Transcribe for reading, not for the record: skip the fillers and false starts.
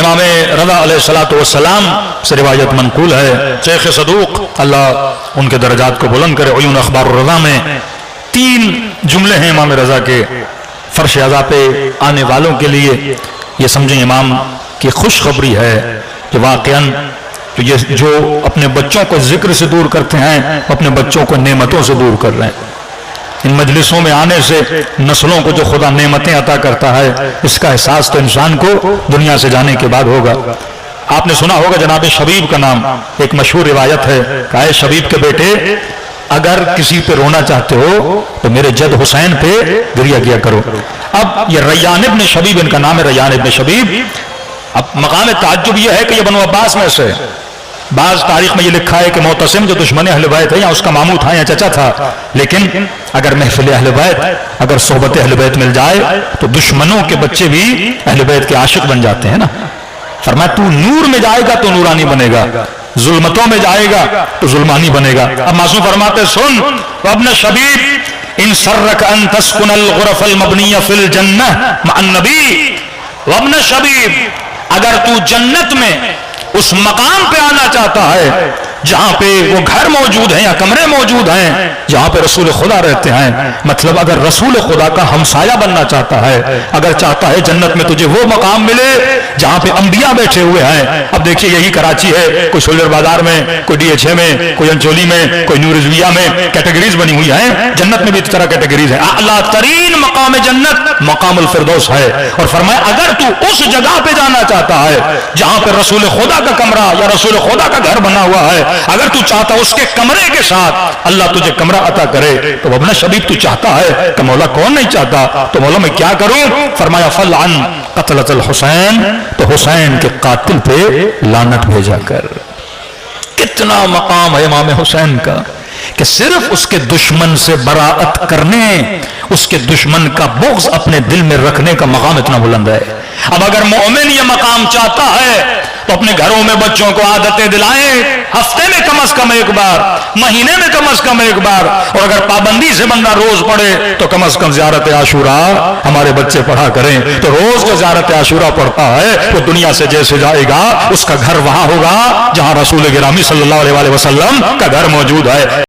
امام رضا علیہ الصلوۃ والسلام سے روایت منقول ہے، شیخ صدوق اللہ ان کے درجات کو بلند کرے، عیون اخبار الرضا میں 3 جملے ہیں امام رضا کے فرش عزا پہ آنے والوں کے لیے، یہ سمجھیں امام کی خوشخبری ہے کہ واقعاً جو اپنے بچوں کو ذکر سے دور کرتے ہیں اپنے بچوں کو نعمتوں سے دور کر رہے ہیں۔ ان مجلسوں میں آنے سے نسلوں کو جو خدا نعمتیں عطا کرتا ہے اس کا احساس تو انسان کو دنیا سے جانے کے بعد ہوگا۔ آپ نے سنا ہوگا جناب شبیب کا نام، ایک مشہور روایت ہے کہ اے شبیب کے بیٹے، اگر کسی پہ رونا چاہتے ہو تو میرے جد حسین پہ گریہ کیا کرو۔ اب یہ ریان ابن شبیب ان کا نام ہے، ریان ابن شبیب۔ اب مقام تعجب یہ ہے کہ یہ بنو عباس میں سے، بعض تاریخ میں یہ لکھا ہے کہ معتصم جو دشمن اہل بیت ہے یا اس کا ماموں تھا یا چچا تھا، لیکن اگر محفل اہل بیت، اگر صحبت اہل بیت مل جائے تو دشمنوں کے بچے بھی اہل بیت کے عاشق بن جاتے ہیں نا۔ فرمایا تو نور میں جائے گا تو نورانی بنے گا، ظلمتوں میں جائے گا تو ظلمانی بنے گا۔ اب معصوم فرماتے سن وابن شبیب ان سرک ان تسکن الغرف المبنیہ فی الجنہ مع النبی، وابن شبیب اگر تو جنت میں اس مقام پہ آنا چاہتا ہے جہاں پہ وہ گھر موجود ہیں یا کمرے موجود ہیں جہاں پہ رسول خدا رہتے ہیں، مطلب اگر رسول خدا کا ہمسایہ بننا چاہتا ہے، اگر چاہتا ہے جنت میں تجھے وہ مقام ملے جہاں پہ انبیاء بیٹھے ہوئے ہیں۔ اب دیکھیے یہی کراچی ہے، کوئی سولر بازار میں، کوئی ڈی ایچ اے میں، کوئی انچولی میں، کوئی نور رضویہ میں کیٹیگریز بنی ہوئی ہیں، جنت میں بھی اس طرح کیٹیگریز ہیں۔ اعلیٰ ترین مقام جنت مقام الفردوس ہے، اور فرمایا اگر تو اس جگہ پہ جانا چاہتا ہے جہاں پہ رسول خدا کا کمرہ یا رسول خدا کا گھر بنا ہوا ہے، اگر تو چاہتا اس کے کمرے کے ساتھ اللہ تجھے کمرہ عطا کرے تو ابن شبیب تو چاہتا ہے کہ مولا کون نہیں چاہتا، تو مولا میں کیا کروں؟ فرمایا فلعن قتلۃ الحسین، تو حسین کے قاتل پہ لعنت بھیجا کر۔ کتنا مقام ہے امام حسین کا کہ صرف اس کے دشمن سے براءت کرنے، اس کے دشمن کا بغض اپنے دل میں رکھنے کا مقام اتنا بلند ہے۔ اب اگر مومن یہ مقام چاہتا ہے تو اپنے گھروں میں بچوں کو عادتیں دلائیں، ہفتے میں کم از کم ایک بار، مہینے میں کم از کم ایک بار، اور اگر پابندی سے بندہ روز پڑھے تو کم از کم زیارت عاشوراء ہمارے بچے پڑھا کریں۔ تو روز جو زیارت عاشوراء پڑھتا ہے وہ دنیا سے جیسے جائے گا اس کا گھر وہاں ہوگا جہاں رسول گرامی صلی اللہ علیہ وسلم کا گھر موجود ہے۔